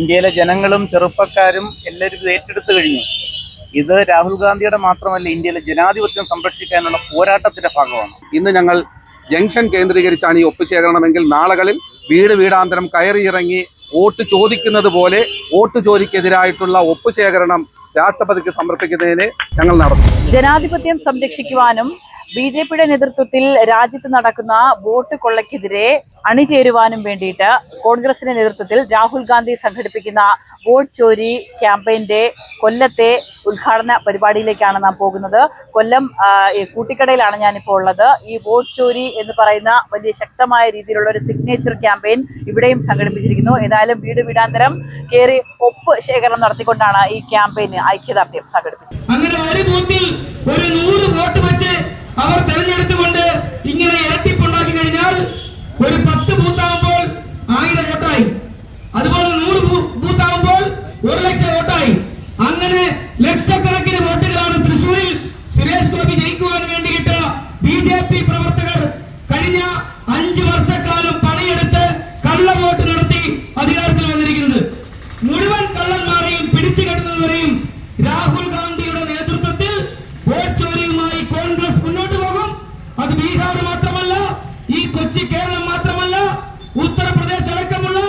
ഇന്ത്യയിലെ ജനങ്ങളും ചെറുപ്പക്കാരും എല്ലാവരും ഏറ്റെടുത്തു കഴിഞ്ഞു. ഇത് രാഹുൽ ഗാന്ധിയുടെ മാത്രമല്ല, ഇന്ത്യയിലെ ജനാധിപത്യം സംരക്ഷിക്കാനുള്ള പോരാട്ടത്തിന്റെ ഭാഗമാണ്. ഇന്ന് ഞങ്ങൾ ജംഗ്ഷൻ കേന്ദ്രീകരിച്ചാണ് ഈ ഒപ്പുശേഖരണമെങ്കിൽ നാളുകളിൽ വീട് വീടാന്തരം കയറിയിറങ്ങി വോട്ട് ചോദിക്കുന്നത് പോലെ വോട്ട് ചോദിക്കെതിരായിട്ടുള്ള ഒപ്പുശേഖരണം രാഷ്ട്രപതിക്ക് സമർപ്പിക്കുന്നതിന് ഞങ്ങൾ നടത്തും. ജനാധിപത്യം സംരക്ഷിക്കുവാനും ബിജെപിയുടെ നേതൃത്വത്തിൽ രാജ്യത്ത് നടക്കുന്ന വോട്ട് കൊള്ളയ്ക്കെതിരെ അണിചേരുവാനും വേണ്ടിയിട്ട് കോൺഗ്രസിന്റെ നേതൃത്വത്തിൽ രാഹുൽ ഗാന്ധി സംഘടിപ്പിക്കുന്ന വോട്ട് ചോരി ക്യാമ്പയിന്റെ കൊല്ലത്തെ ഉദ്ഘാടന പരിപാടിയിലേക്കാണ് നാം പോകുന്നത്. കൊല്ലം കൂട്ടിക്കടയിലാണ് ഞാനിപ്പോൾ ഉള്ളത്. ഈ വോട്ട് ചോരി എന്ന് പറയുന്ന വലിയ ശക്തമായ രീതിയിലുള്ള ഒരു സിഗ്നേച്ചർ ക്യാമ്പയിൻ ഇവിടെയും സംഘടിപ്പിച്ചിരിക്കുന്നു. ഏതായാലും വീട് വീടാന്തരം കയറി ഒപ്പ് ശേഖരണം നടത്തിക്കൊണ്ടാണ് ഈ ക്യാമ്പയിന് ഐക്യദാർഢ്യം സംഘടിപ്പിച്ചത്. അങ്ങനെ ഒരു ബൂത്തിൽ ഒരു 100 വോട്ട് വെച്ച് അവർ തെരഞ്ഞെടുത്തുകൊണ്ട് ഇങ്ങനെ ഇരട്ടിപ്പുണ്ടാക്കി കഴിഞ്ഞാൽ ഒരു 10 ബൂത്താകുമ്പോൾ 1000 വോട്ടായി, അതുപോലെ 100 ബൂത്താകുമ്പോൾ 1,00,000 വോട്ടായി. അങ്ങനെ ലക്ഷക്കണക്കിന് വോട്ടുകളാണ് തൃശ്ശൂരിൽ സുരേഷ് ഗോപി ജയിക്കുവാൻ വേണ്ടിയിട്ട് ബിജെപി പ്രവർത്തകർ കഴിഞ്ഞ 5 വർഷക്കാലം പണിയെടുത്ത് കള്ളവോട്ട് നടത്തി അധികാരത്തിൽ വന്നിരിക്കുന്നത്. മുഴുവൻ കള്ളന്മാരെയും പിടിച്ചു കെട്ടുന്നവരെയും രാഹുൽ ഗാന്ധിയുടെ നേതൃത്വത്തിൽ വോട്ട് ചോരിയുമായി കോൺഗ്രസ് മുന്നോട്ട് പോകും. അത് ബീഹാർ മാത്രമല്ല, ഈ കൊച്ചി കേരളം മാത്രമല്ല, ഉത്തർപ്രദേശ് അടക്കമുള്ള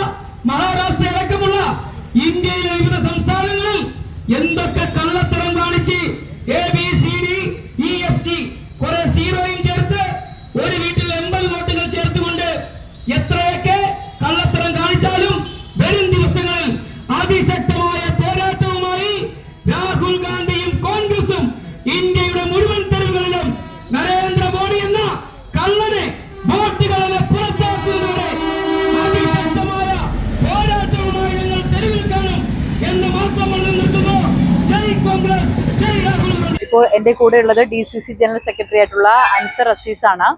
മഹാരാഷ്ട്ര അടക്കമുള്ള ഇന്ത്യയിലെ വിവിധ സംസ്ഥാനങ്ങളിൽ എന്തൊക്കെ കള്ളത്തരം കാണിച്ച് ABCDEFG കുറെ സീറോയും ചേർത്ത് ഒരു വീട്ടിൽ 80 വോട്ടുകൾ ചേർത്തുകൊണ്ട് എത്രയൊക്കെ കള്ളത്തരം കാണിച്ചാലും വരും ദിവസങ്ങളിൽ അതിശക്തമായ പോരാട്ടവുമായി രാഹുൽ ഗാന്ധിയും കോൺഗ്രസും ഇന്ത്യയുടെ മുഴുവൻ തെരുവുകളിലും നരേന്ദ്രമോദി എന്ന കള്ളനെ വോട്ടുകളെ പുറത്താക്കുന്നവരെ അതിശക്തമായ പോരാട്ടവുമായി ഞങ്ങൾ തെരുവിൽ കാണും എന്ന് മാത്രം നിർത്തുന്നു. ജയ് കോൺഗ്രസ്, ജയ് രാഹുൽ ഗാന്ധി. ഇപ്പോൾ എന്റെ കൂടെ ഉള്ളത് DCC ജനറൽ സെക്രട്ടറി ആയിട്ടുള്ള അൻസർ അസീസ് ആണ്.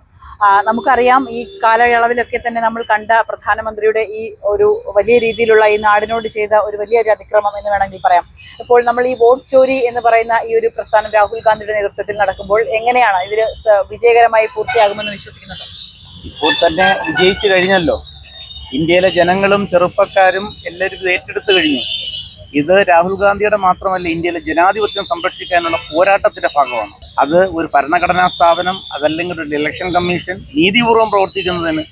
നമുക്കറിയാം, ഈ കാലയളവിലൊക്കെ തന്നെ നമ്മൾ കണ്ട പ്രധാനമന്ത്രിയുടെ ഈ ഒരു വലിയ രീതിയിലുള്ള ഈ നാടിനോട് ചെയ്ത ഒരു വലിയൊരു അതിക്രമം എന്ന് വേണമെങ്കിൽ പറയാം. ഇപ്പോൾ നമ്മൾ ഈ വോട്ട് ചോരി എന്ന് പറയുന്ന ഈ ഒരു പ്രസ്ഥാനം രാഹുൽ ഗാന്ധിയുടെ നേതൃത്വത്തിൽ നടക്കുമ്പോൾ എങ്ങനെയാണ് ഇതിൽ വിജയകരമായി പൂർത്തിയാകുമെന്ന് വിശ്വസിക്കുന്നത്? ഇപ്പോൾ തന്നെ വിജയിച്ചു കഴിഞ്ഞല്ലോ. ഇന്ത്യയിലെ ജനങ്ങളും ചെറുപ്പക്കാരും എല്ലാവരും ഏറ്റെടുത്തു കഴിഞ്ഞു. ഇത് രാഹുൽ ഗാന്ധിയുടെ മാത്രമല്ല, ഇന്ത്യയിലെ ജനാധിപത്യം സംരക്ഷിക്കാനുള്ള പോരാട്ടത്തിന്റെ ഭാഗമാണ്. അത് ഒരു ഭരണഘടനാ സ്ഥാപനം, അതല്ലെങ്കിൽ ഒരു ഇലക്ഷൻ കമ്മീഷൻ നീതിപൂർവ്വം പ്രവർത്തിക്കുന്നതിന്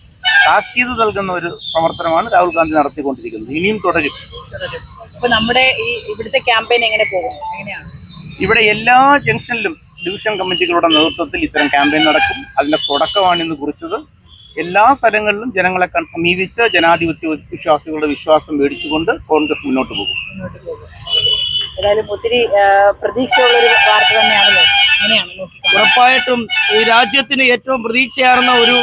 താക്കീത് നൽകുന്ന ഒരു പ്രവർത്തനമാണ് രാഹുൽ ഗാന്ധി നടത്തിക്കൊണ്ടിരിക്കുന്നത്. ഇനിയും തുടരും. അപ്പൊ നമ്മുടെ ഈ ഇവിടുത്തെ ക്യാമ്പയിൻ എങ്ങനെ പോകും? എങ്ങനെയാണ്? ഇവിടെ എല്ലാ ജംഗ്ഷനിലും ഡിവിഷൻ കമ്മിറ്റികളുടെ നേതൃത്വത്തിൽ ഇത്തരം ക്യാമ്പയിൻ നടക്കും. അതിന്റെ തുടക്കമാണ് ഇന്ന് കുറിച്ചത്. എല്ലാ സ്ഥലങ്ങളിലും ജനങ്ങളെ സമീപിച്ച് ജനാധിപത്യ വിശ്വാസികളുടെ വിശ്വാസം മേടിച്ചുകൊണ്ട് കോൺഗ്രസ് മുന്നോട്ട് പോകും. ഏതായാലും ഒത്തിരി പ്രതീക്ഷയുള്ളൊരു വാർത്ത തന്നെയാണല്ലോ. ഉറപ്പായിട്ടും ഈ രാജ്യത്തിന് ഏറ്റവും പ്രതീക്ഷയാർന്ന ഒരു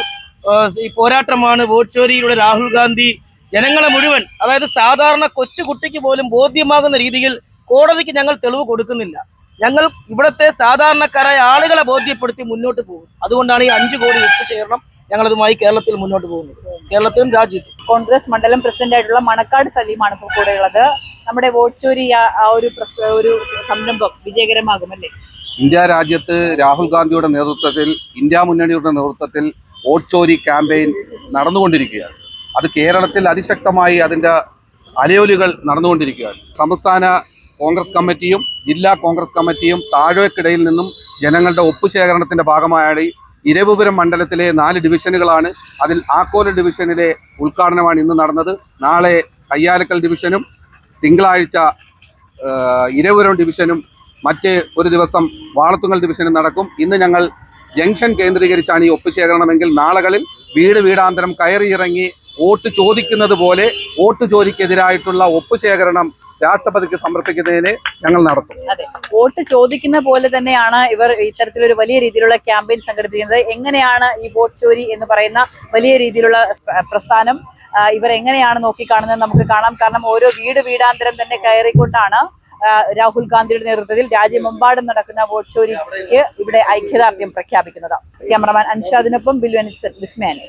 ഈ പോരാട്ടമാണ് വോട്ട് ചോരിയിലൂടെ രാഹുൽ ഗാന്ധി ജനങ്ങളെ മുഴുവൻ, അതായത് സാധാരണ കൊച്ചുകുട്ടിക്ക് പോലും ബോധ്യമാകുന്ന രീതിയിൽ കോടതിക്ക് ഞങ്ങൾ തെളിവ് കൊടുക്കുന്നില്ല. ഞങ്ങൾ ഇവിടുത്തെ സാധാരണക്കാരായ ആളുകളെ ബോധ്യപ്പെടുത്തി മുന്നോട്ട് പോകും. അതുകൊണ്ടാണ് ഈ 5 കോടി ഒത്തുചേരണം ഞങ്ങളതുമായി കേരളത്തിൽ മുന്നോട്ട് പോകുന്നത്, കേരളത്തിലും രാജ്യത്തും. കോൺഗ്രസ് മണ്ഡലം പ്രസിഡന്റ് ആയിട്ടുള്ള മണക്കാട് സലീമാണ് ഇപ്പോൾ കൂടെ ഉള്ളത്. നമ്മുടെ വോട്ട് ചോരി ഒരു സംരംഭം വിജയകരമാകുമല്ലേ? ഇന്ത്യ രാജ്യത്ത് രാഹുൽ ഗാന്ധിയുടെ നേതൃത്വത്തിൽ, ഇന്ത്യ മുന്നണിയുടെ നേതൃത്വത്തിൽ വോട്ട് ചോരി ക്യാമ്പയിൻ നടന്നുകൊണ്ടിരിക്കുകയാണ്. അത് കേരളത്തിൽ അതിശക്തമായി അതിൻ്റെ അലയൊലികൾ നടന്നുകൊണ്ടിരിക്കുകയാണ്. സംസ്ഥാന കോൺഗ്രസ് കമ്മിറ്റിയും ജില്ലാ കോൺഗ്രസ് കമ്മിറ്റിയും താഴേക്കിടയിൽ നിന്നും ജനങ്ങളുടെ ഒപ്പുശേഖരണത്തിൻ്റെ ഭാഗമായാണ് ഇരവിപുരം മണ്ഡലത്തിലെ 4 ഡിവിഷനുകളാണ്. അതിൽ ആക്കോല ഡിവിഷനിലെ ഉദ്ഘാടനമാണ് ഇന്ന് നടന്നത്. നാളെ കയ്യാലക്കൽ ഡിവിഷനും തിങ്കളാഴ്ച ഇരവിപുരം ഡിവിഷനും മറ്റ് ഒരു ദിവസം വാളത്തുങ്കൽ ഡിവിഷനും നടക്കും. ഇന്ന് ഞങ്ങൾ ജംഗ്ഷൻ കേന്ദ്രീകരിച്ചാണ് ഈ ഒപ്പുശേഖരണമെങ്കിൽ നാളുകളിൽ വീട് വീടാന്തരം കയറിയിറങ്ങി വോട്ട് ചോദിക്കുന്നത് പോലെ വോട്ട് ചോദിക്കെതിരായിട്ടുള്ള ഒപ്പുശേഖരണം രാഷ്ട്രപതിക്ക് സമർപ്പിക്കുന്നതിന് ഞങ്ങൾ നടത്തും. അതെ, വോട്ട് ചോദിക്കുന്ന പോലെ തന്നെയാണ് ഇവർ ഇത്തരത്തിലൊരു വലിയ രീതിയിലുള്ള ക്യാമ്പയിൻ സംഘടിപ്പിക്കുന്നത്. എങ്ങനെയാണ് ഈ വോട്ട് ചോരി എന്ന് പറയുന്ന വലിയ രീതിയിലുള്ള പ്രസ്ഥാനം ഇവർ എങ്ങനെയാണ് നോക്കിക്കാണുന്നത് നമുക്ക് കാണാം. കാരണം ഓരോ വീട് വീടാന്തരം തന്നെ കയറിക്കൊണ്ടാണ് രാഹുൽ ഗാന്ധിയുടെ നേതൃത്വത്തിൽ രാജ്യമെമ്പാടും നടക്കുന്ന വോട്ട് ചോരിക്ക് ഇവിടെ ഐക്യദാർഢ്യം പ്രഖ്യാപിക്കുന്നത്. ക്യാമറമാൻ അൻഷാദിനൊപ്പം ബിൽവൻ വിസ്മയാനി.